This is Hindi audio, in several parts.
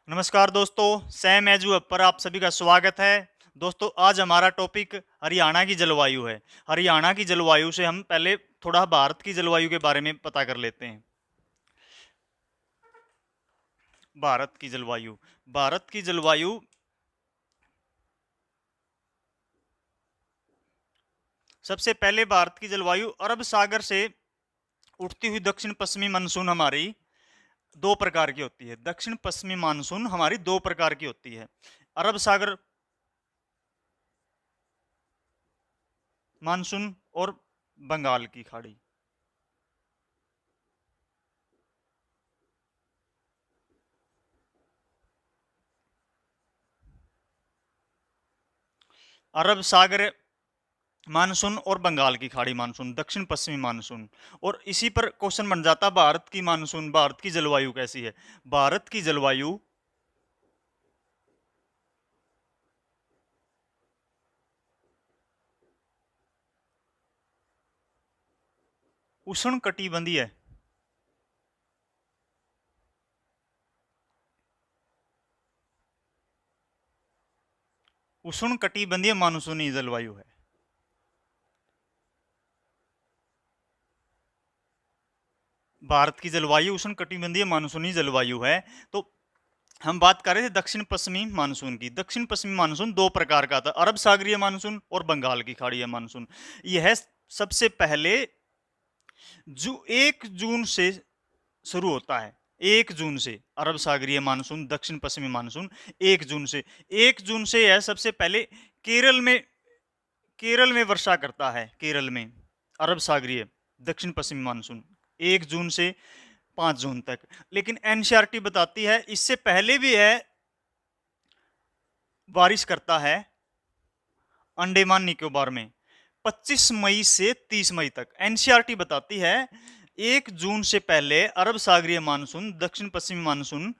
नमस्कार दोस्तों, सैम एजू ऐप पर आप सभी का स्वागत है। दोस्तों, आज हमारा टॉपिक हरियाणा की जलवायु है। हरियाणा की जलवायु से हम पहले थोड़ा भारत की जलवायु के बारे में पता कर लेते हैं। भारत की जलवायु भारत की जलवायु सबसे पहले भारत की जलवायु अरब सागर से उठती हुई दक्षिण पश्चिमी मानसून हमारी दो प्रकार की होती है। दक्षिण पश्चिमी मानसून हमारी दो प्रकार की होती है। अरब सागर मानसून और बंगाल की खाड़ी। अरब सागर मानसून और बंगाल की खाड़ी मानसून, दक्षिण पश्चिमी मानसून। और इसी पर क्वेश्चन बन जाता भारत की मानसून, भारत की जलवायु कैसी है। भारत की जलवायु उष्णकटिबंधीय है। उष्णकटिबंधीय मानसूनी जलवायु है। भारत की जलवायु उष्णकटिबंधीय मानसूनी जलवायु है। तो हम बात कर रहे थे दक्षिण पश्चिमी मानसून की। दक्षिण पश्चिमी मानसून दो प्रकार का था, अरब सागरीय मानसून और बंगाल की खाड़ी मानसून। यह सबसे पहले जो 1 जून से शुरू होता है। 1 जून से अरब सागरीय मानसून, दक्षिण पश्चिमी मानसून 1 जून से। 1 जून से यह सबसे पहले केरल में वर्षा करता है। केरल में अरब सागरीय दक्षिण पश्चिमी मानसून 1 जून से 5 जून तक। लेकिन एनसीईआरटी बताती है इससे पहले भी है बारिश करता है अंडमान निकोबार में 25 मई से 30 मई तक। एनसीईआरटी बताती है 1 जून से पहले अरब सागरीय मानसून, दक्षिण पश्चिमी मानसून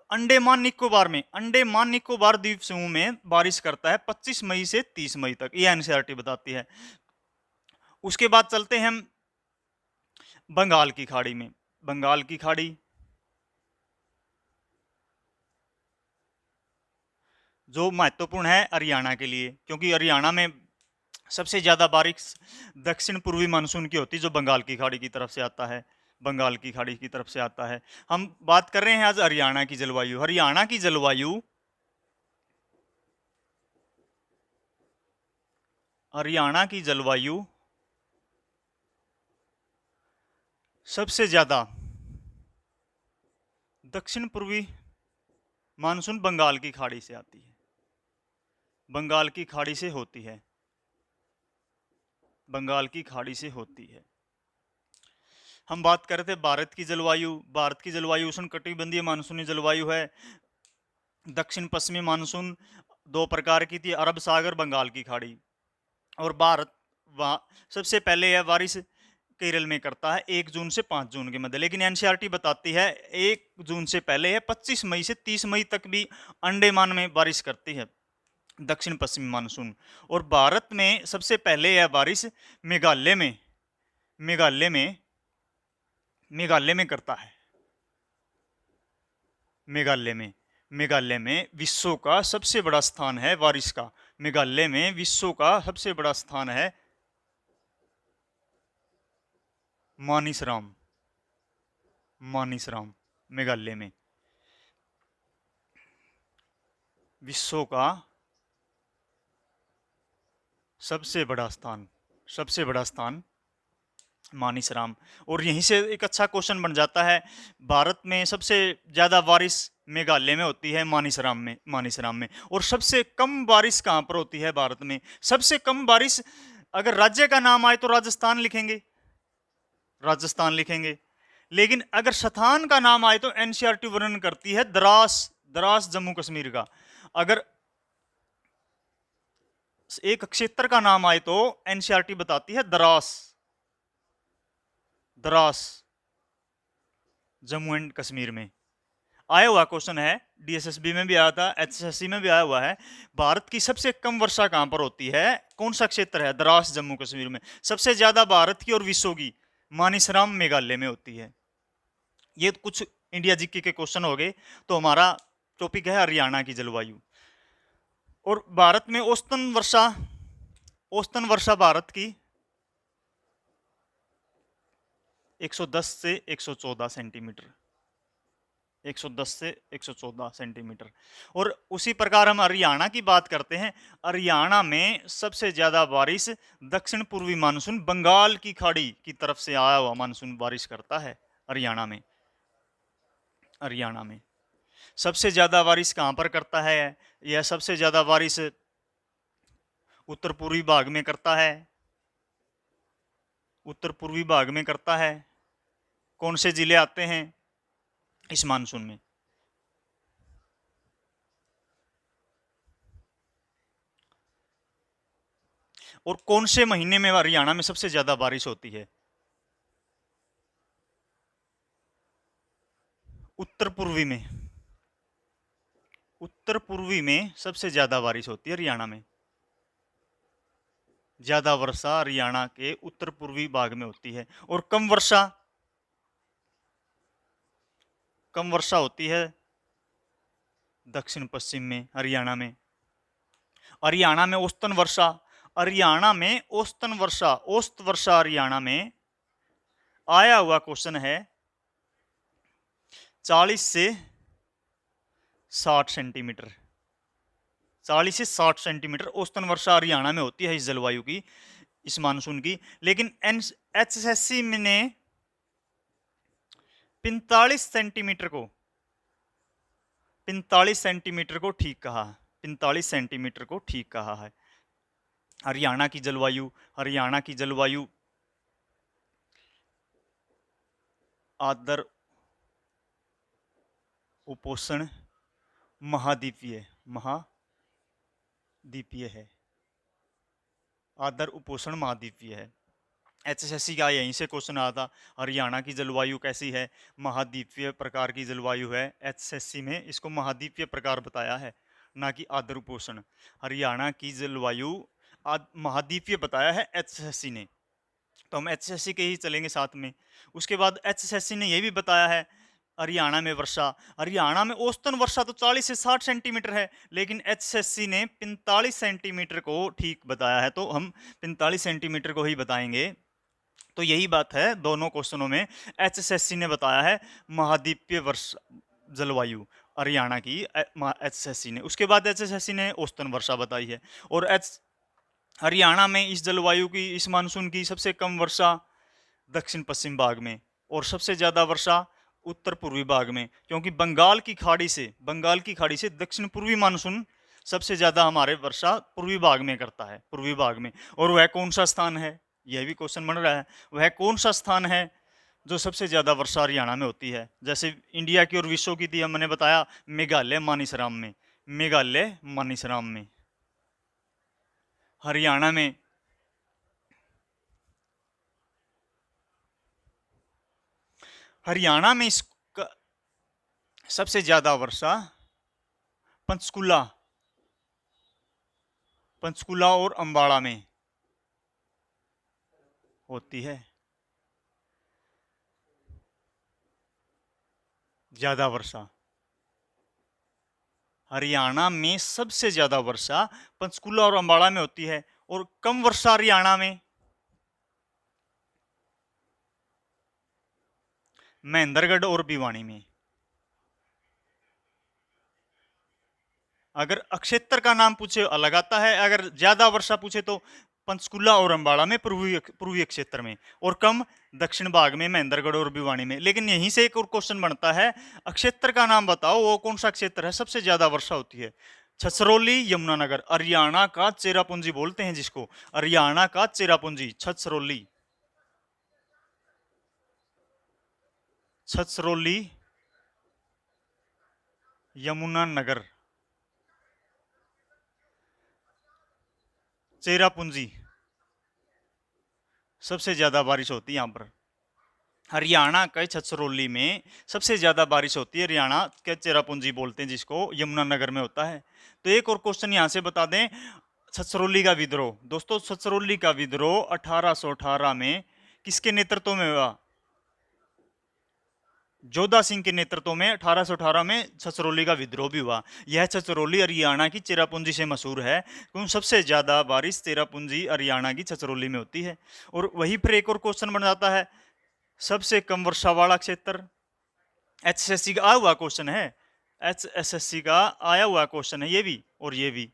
अंडमान निकोबार द्वीप समूह में बारिश करता है 25 मई से 30 मई तक। यह एनसीईआरटी बताती है। उसके बाद चलते हैं हम बंगाल की खाड़ी में। बंगाल की खाड़ी जो महत्वपूर्ण है हरियाणा के लिए, क्योंकि हरियाणा में सबसे ज्यादा बारिश दक्षिण पूर्वी मानसून की होती है, जो बंगाल की खाड़ी की तरफ से आता है। बंगाल की खाड़ी की तरफ से आता है। हम बात कर रहे हैं आज हरियाणा की जलवायु। हरियाणा की जलवायु हरियाणा की जलवायु सबसे ज्यादा दक्षिण पूर्वी मानसून बंगाल की खाड़ी से आती है। बंगाल की खाड़ी से होती है। बंगाल की खाड़ी से होती है। हम बात कर रहे थे भारत की जलवायु। भारत की जलवायु उष्णकटिबंधीय मानसूनी जलवायु है। दक्षिण पश्चिमी मानसून दो प्रकार की थी, अरब सागर, बंगाल की खाड़ी। और भारत वहां सबसे पहले यह बारिश केरल में करता है 1 जून से 5 जून के मध्य। लेकिन एनसीईआरटी बताती है 1 जून से पहले है 25 मई से 30 मई तक भी अंडमान में बारिश करती है दक्षिण पश्चिमी मानसून। और भारत में सबसे पहले यह बारिश मेघालय में मेघालय में करता है। मेघालय में विश्व का सबसे बड़ा स्थान है बारिश का। मेघालय में विश्व का सबसे बड़ा स्थान है मानिसराम। मेघालय में विश्व का सबसे बड़ा स्थान मानिसराम। और यहीं से एक अच्छा क्वेश्चन बन जाता है, भारत में सबसे ज्यादा बारिश मेघालय में होती है, मानिसराम में। और सबसे कम बारिश कहां पर होती है भारत में? सबसे कम बारिश अगर राज्य का नाम आए तो राजस्थान लिखेंगे। लेकिन अगर स्थान का नाम आए तो एनसीईआरटी वर्णन करती है द्रास जम्मू कश्मीर का। अगर एक क्षेत्र का नाम आए तो एनसीईआरटी बताती है द्रास जम्मू एंड कश्मीर में। आया हुआ क्वेश्चन है, डीएसएसबी में भी आया था, एचएसएससी में भी आया हुआ है। भारत की सबसे कम वर्षा कहां पर होती है? कौन सा क्षेत्र है? द्रास जम्मू कश्मीर में। सबसे ज्यादा भारत की और विश्व की मानिसराम मेघालय में होती है। ये कुछ इंडिया जीके के क्वेश्चन हो गए। तो हमारा टॉपिक है हरियाणा की जलवायु। और भारत में औसतन वर्षा भारत की 110 से 114 सेंटीमीटर, 110 से 114 सेंटीमीटर। और उसी प्रकार हम हरियाणा की बात करते हैं। हरियाणा में सबसे ज्यादा बारिश दक्षिण पूर्वी मानसून बंगाल की खाड़ी की तरफ से आया हुआ मानसून बारिश करता है हरियाणा में। हरियाणा में सबसे ज्यादा बारिश कहां पर करता है? यह सबसे ज्यादा बारिश उत्तर पूर्वी भाग में करता है। उत्तर पूर्वी भाग में करता है। कौन से जिले आते हैं इस मानसून में? और कौन से महीने में हरियाणा में सबसे ज्यादा बारिश होती है? उत्तर पूर्वी में। उत्तर पूर्वी में सबसे ज्यादा बारिश होती है हरियाणा में। ज्यादा वर्षा हरियाणा के उत्तर पूर्वी भाग में होती है। और कम वर्षा होती है दक्षिण पश्चिम में हरियाणा में। हरियाणा में औसतन वर्षा औसत वर्षा हरियाणा में आया हुआ क्वेश्चन है 40 से 60 सेंटीमीटर। 40 से 60 सेंटीमीटर औसतन वर्षा हरियाणा में होती है इस जलवायु की, इस मानसून की। लेकिन HSSC ने 45 सेंटीमीटर को ठीक कहा। 45 सेंटीमीटर को ठीक कहा है। हरियाणा की जलवायु आर्द्र उपोष्ण महाद्वीपीय है। आर्द्र उपोष्ण महाद्वीपीय है। HSSC का यहीं से क्वेश्चन आया था, हरियाणा की जलवायु कैसी है? महाद्वीपीय प्रकार की जलवायु है। HSSC में इसको महाद्वीपीय प्रकार बताया है, ना कि आर्द्र उपोष्ण। हरियाणा की जलवायु महाद्वीपीय बताया है HSSC ने, तो हम HSSC के ही चलेंगे साथ में। उसके बाद HSSC ने यह भी बताया है हरियाणा में औसतन वर्षा तो 40 से 60 सेंटीमीटर है, लेकिन HSSC ने 45 सेंटीमीटर को ठीक बताया है, तो हम 45 सेंटीमीटर को ही बताएंगे। तो यही बात है दोनों क्वेश्चनों में। HSSC ने बताया है महाद्वीपीय वर्षा जलवायु हरियाणा की, HSSC ने। उसके बाद HSSC ने औसतन वर्षा बताई है। और हरियाणा में इस जलवायु की, इस मानसून की सबसे कम वर्षा दक्षिण पश्चिम भाग में और सबसे ज्यादा वर्षा उत्तर पूर्वी भाग में, क्योंकि बंगाल की खाड़ी से दक्षिण पूर्वी मानसून सबसे ज्यादा हमारे वर्षा पूर्वी भाग में करता है, पूर्वी भाग में। और वह कौन सा स्थान है, यह भी क्वेश्चन बन रहा है, वह कौन सा स्थान है जो सबसे ज्यादा वर्षा हरियाणा में होती है? जैसे इंडिया की और विश्व की थी, हमने बताया मेघालय मानिसराम में। हरियाणा में इसका सबसे ज्यादा वर्षा पंचकुला और अंबाला में होती है। ज्यादा वर्षा हरियाणा में सबसे ज्यादा वर्षा पंचकुला और अंबाला में होती है। और कम वर्षा हरियाणा में महेंद्रगढ़ और भिवानी में। अगर अक्षेत्र का नाम पूछे अलग आता है, अगर ज्यादा वर्षा पूछे तो पंचकुला और अंबाला में पूर्वी क्षेत्र में, और कम दक्षिण भाग में महेंद्रगढ़ और भिवानी में। लेकिन यहीं से एक और क्वेश्चन बनता है, अक्षेत्र का नाम बताओ, वो कौन सा क्षेत्र है सबसे ज्यादा वर्षा होती है? छछरौली, यमुनानगर। हरियाणा का चेरापूंजी बोलते हैं जिसको, हरियाणा का चेरापूंजी छछरौली यमुनानगर चेरापूंजी सबसे ज्यादा बारिश होती है यहाँ पर। हरियाणा के छछरौली में सबसे ज्यादा बारिश होती है, हरियाणा के चेरापूंजी बोलते हैं जिसको, यमुनानगर में होता है। तो एक और क्वेश्चन यहां से बता दें, छछरौली का विद्रोह। दोस्तों छछरौली का विद्रोह 1818 में किसके नेतृत्व में हुआ? जोधा सिंह के नेतृत्व में 1818 में छछरौली का विद्रोह भी हुआ। यह छछरौली हरियाणा की चेरापूंजी से मशहूर है, क्योंकि सबसे ज्यादा बारिश चेरापूंजी हरियाणा की छछरौली में होती है। और वहीं पर एक और क्वेश्चन बन जाता है, सबसे कम वर्षा वाला क्षेत्र। एचएसएससी का आया हुआ क्वेश्चन है, एचएसएससी का आया हुआ क्वेश्चन है ये भी और ये भी,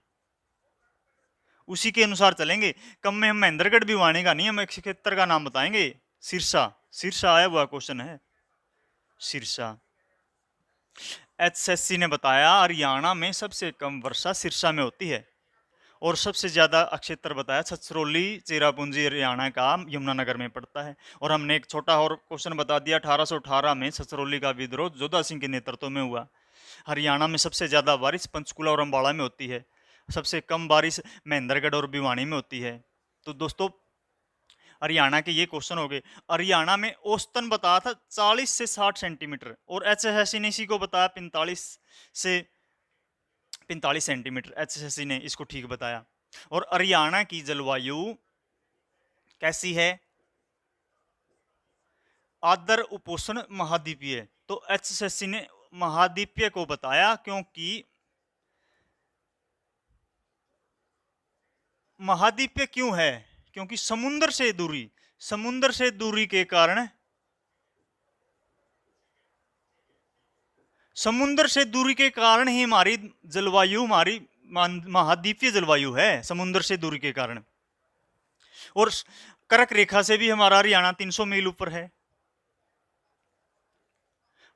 उसी के अनुसार चलेंगे। कम में हम महेंद्रगढ़ भिवानी का नहीं, हम एक क्षेत्र का नाम बताएंगे, सिरसा। सिरसा आया हुआ क्वेश्चन है, सिरसा। एचएससी ने बताया हरियाणा में सबसे कम वर्षा सिरसा में होती है, और सबसे ज्यादा क्षेत्र बताया छछरौली चेरापूंजी हरियाणा का यमुनानगर में पड़ता है। और हमने एक छोटा और क्वेश्चन बता दिया, 1818 में छछरौली का विद्रोह जोधा सिंह के नेतृत्व में हुआ। हरियाणा में सबसे ज्यादा बारिश पंचकुला और अम्बाला में होती है, सबसे कम बारिश महेंद्रगढ़ और भिवानी में होती है। तो दोस्तों हरियाणा के ये क्वेश्चन हो गए। हरियाणा में औसतन बताया था 40 से 60 सेंटीमीटर, और एचएसएससी ने इसी को बताया 45 सेंटीमीटर। एचएसएससी ने इसको ठीक बताया। और हरियाणा की जलवायु कैसी है? आर्द्र उपोष्ण महाद्वीपीय। तो एचएसएससी ने महाद्वीपीय को बताया, क्योंकि महाद्वीपीय क्यों है? क्योंकि समुद्र से दूरी के कारण, समुद्र से दूरी के कारण ही हमारी जलवायु हमारी महाद्वीपीय जलवायु है, समुद्र से दूरी के कारण। और कर्क रेखा से भी हमारा हरियाणा 300 मील ऊपर है।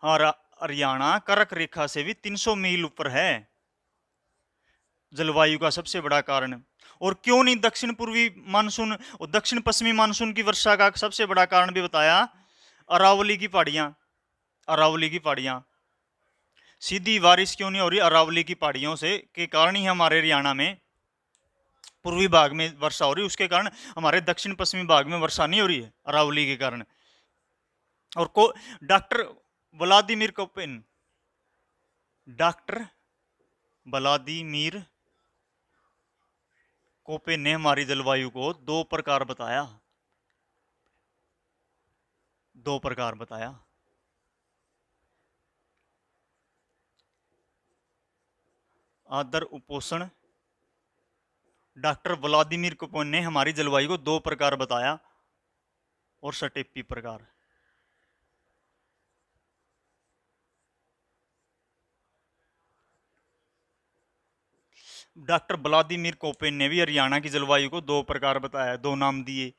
हरियाणा कर्क रेखा से भी 300 मील ऊपर है, जलवायु का सबसे बड़ा कारण। और क्यों नहीं दक्षिण पूर्वी मानसून और दक्षिण पश्चिमी मानसून की वर्षा का सबसे बड़ा कारण भी बताया, अरावली की पहाड़ियां। अरावली की पहाड़ियां, सीधी बारिश क्यों नहीं हो रही? अरावली की पहाड़ियों से के कारण ही हमारे हरियाणा में पूर्वी भाग में वर्षा हो रही, उसके कारण हमारे दक्षिण पश्चिमी भाग में वर्षा नहीं हो रही है, अरावली के कारण। और doctor Vladimir Koppen, doctor Vladimir Koppen ने हमारी जलवायु को दो प्रकार बताया, दो प्रकार बताया। आर्द्र उपोष्ण, डॉक्टर व्लादिमीर कोपेन ने हमारी जलवायु को दो प्रकार बताया, और स्टेपी प्रकार। डॉक्टर व्लादिमीर कोपेन ने भी हरियाणा की जलवायु को दो प्रकार बताया, दो नाम दिए,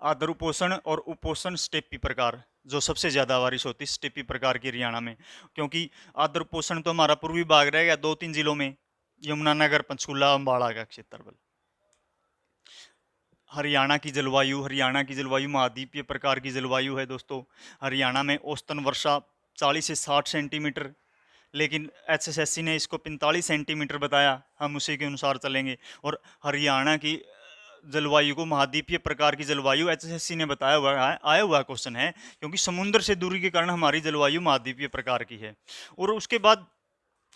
आर्द्र उपोष्ण और उपोष्ण स्टेपी प्रकार। जो सबसे ज्यादा बारिश होती है स्टेपी प्रकार की हरियाणा में, क्योंकि आर्द्र उपोष्ण तो हमारा पूर्वी भाग रहेगा 2-3 जिलों में, यमुनानगर, पंचकुला, अम्बाला का क्षेत्रफल। हरियाणा की जलवायु महाद्वीपीय प्रकार की जलवायु है दोस्तों। हरियाणा में औसतन वर्षा 40 से 60 सेंटीमीटर, लेकिन एचएसएससी ने इसको 45 सेंटीमीटर बताया, हम उसी के अनुसार चलेंगे। और हरियाणा की जलवायु को महाद्वीपीय प्रकार की जलवायु एचएसएससी ने बताया हुआ है, आया हुआ क्वेश्चन है, क्योंकि समुद्र से दूरी के कारण हमारी जलवायु महाद्वीपीय प्रकार की है। और उसके बाद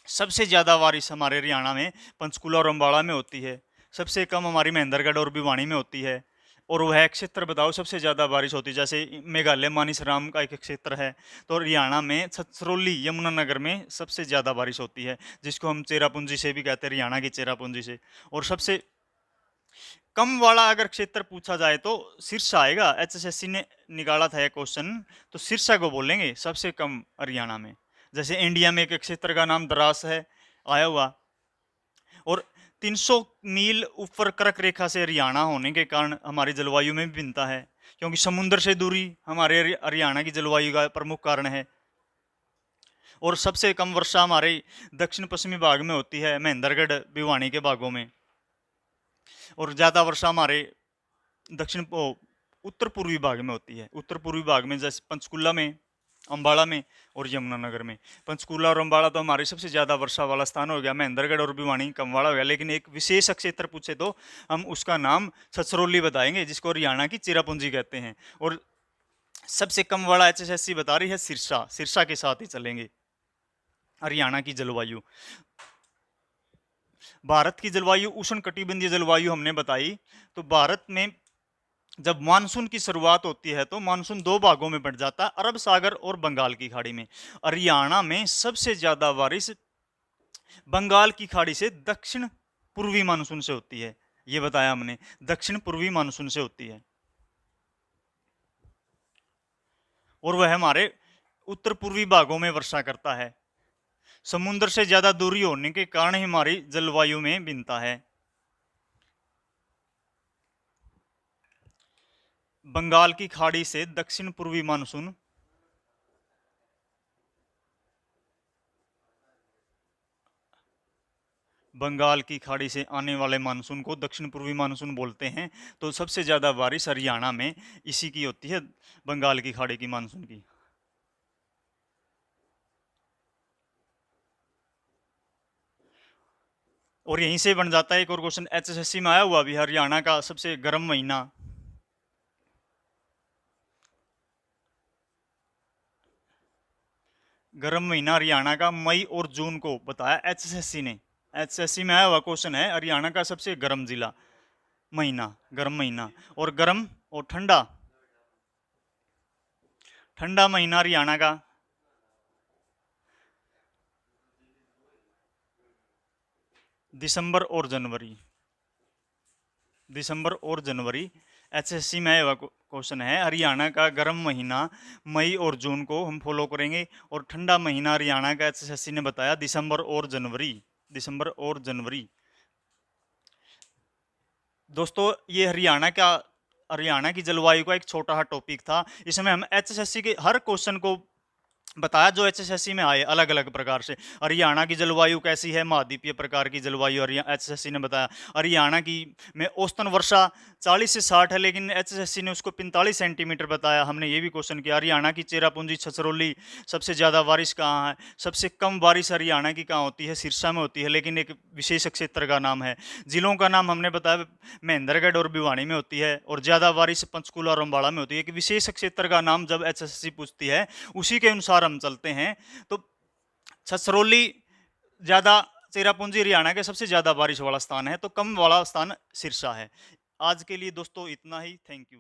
सबसे ज़्यादा बारिश हमारे हरियाणा में पंचकुला और अम्बाला में होती है, सबसे कम हमारी महेंद्रगढ़ और भिवानी में होती है। और वह क्षेत्र बताओ सबसे ज़्यादा बारिश होती है, जैसे मेघालय मानिसराम का एक क्षेत्र है, तो हरियाणा में छछरौली यमुनानगर में सबसे ज़्यादा बारिश होती है, जिसको हम चेरापूंजी से भी कहते हैं, हरियाणा की चेरापूंजी से। और सबसे कम वाला अगर क्षेत्र पूछा जाए तो सिरसा आएगा, एचएसएससी ने निकाला था यह क्वेश्चन, तो सिरसा को बोलेंगे सबसे कम हरियाणा में। जैसे इंडिया में एक क्षेत्र का नाम द्रास है, आया हुआ। और 300 मील ऊपर कर्क रेखा से हरियाणा होने के कारण हमारी जलवायु में भी भिन्नता है, क्योंकि समुद्र से दूरी हमारे हरियाणा की जलवायु का प्रमुख कारण है। और सबसे कम वर्षा हमारे दक्षिण पश्चिमी भाग में होती है, महेंद्रगढ़, भिवानी के भागों में। और ज़्यादा वर्षा हमारे दक्षिण उत्तर पूर्वी भाग में होती है, उत्तर पूर्वी भाग में, जैसे पंचकुला में, अम्बाला में और यमुनानगर में। पंचकुला और अम्बाला तो हमारे सबसे ज़्यादा वर्षा वाला स्थान हो गया, महेंद्रगढ़ और भिवानी कम वाला हो गया। लेकिन एक विशेष क्षेत्र पूछे तो हम उसका नाम छछरौली बताएंगे, जिसको हरियाणा की चेरापूंजी कहते हैं। और सबसे कम वाला एचएसएससी बता रही है सिरसा, सिरसा के साथ ही चलेंगे। हरियाणा की जलवायु, भारत की जलवायु उष्ण कटिबंधीय जलवायु हमने बताई, तो भारत में जब मानसून की शुरुआत होती है तो मानसून दो भागों में बंट जाता है, अरब सागर और बंगाल की खाड़ी में। हरियाणा में सबसे ज्यादा बारिश बंगाल की खाड़ी से दक्षिण पूर्वी मानसून से होती है, ये बताया हमने, दक्षिण पूर्वी मानसून से होती है। और वह हमारे उत्तर पूर्वी भागों में वर्षा करता है। समुद्र से ज्यादा दूरी होने के कारण ही हमारी जलवायु में भिन्नता है। बंगाल की खाड़ी से दक्षिण पूर्वी मानसून बंगाल की खाड़ी से आने वाले मानसून को दक्षिण पूर्वी मानसून बोलते हैं। तो सबसे ज्यादा बारिश हरियाणा में इसी की होती है, बंगाल की खाड़ी की मानसून की। और यहीं से बन जाता है एक और क्वेश्चन, एचएसएससी में आया हुआ भी, हरियाणा का सबसे गर्म महीना। गर्म महीना हरियाणा का मई और जून को बताया एचएसएससी ने। एचएसएससी में आया हुआ क्वेश्चन है, हरियाणा का सबसे गर्म जिला, महीना, गर्म महीना। और गर्म और ठंडा, ठंडा महीना हरियाणा का दिसंबर और जनवरी, दिसंबर और जनवरी। एचएससी में आया हुआ क्वेश्चन है, हरियाणा का गर्म महीना मई और जून को हम फॉलो करेंगे, और ठंडा महीना हरियाणा का एचएससी ने बताया दिसंबर और जनवरी, दिसंबर और जनवरी। दोस्तों ये हरियाणा की जलवायु का एक छोटा सा टॉपिक था। इसमें हम एचएससी के हर क्वेश्चन को बताया जो एचएसएससी में आए अलग अलग प्रकार से। हरियाणा की जलवायु कैसी है, महाद्वीपीय प्रकार की जलवायु एचएसएससी ने बताया। हरियाणा की में औसतन वर्षा 40 से 60 है, लेकिन एचएसएससी ने उसको 45 सेंटीमीटर बताया। हमने ये भी क्वेश्चन किया, हरियाणा की चेरापूंजी छछरौली सबसे ज़्यादा बारिश कहाँ है, सबसे कम बारिश हरियाणा की कहाँ होती है, सिरसा में होती है, लेकिन एक विशेष क्षेत्र का नाम है। जिलों का नाम हमने बताया महेंद्रगढ़ और भिवानी में होती है, और ज़्यादा बारिश पंचकुला और अम्बाड़ा में होती है। एक विशेष क्षेत्र का नाम जब एचएसएससी पूछती है उसी के अनुसार हम चलते हैं। तो छछरौली ज़्यादा, चेरापूंजी हरियाणा के सबसे ज़्यादा बारिश वाला स्थान है, तो कम वाला स्थान सिरसा है। आज के लिए दोस्तों इतना ही, थैंक यू।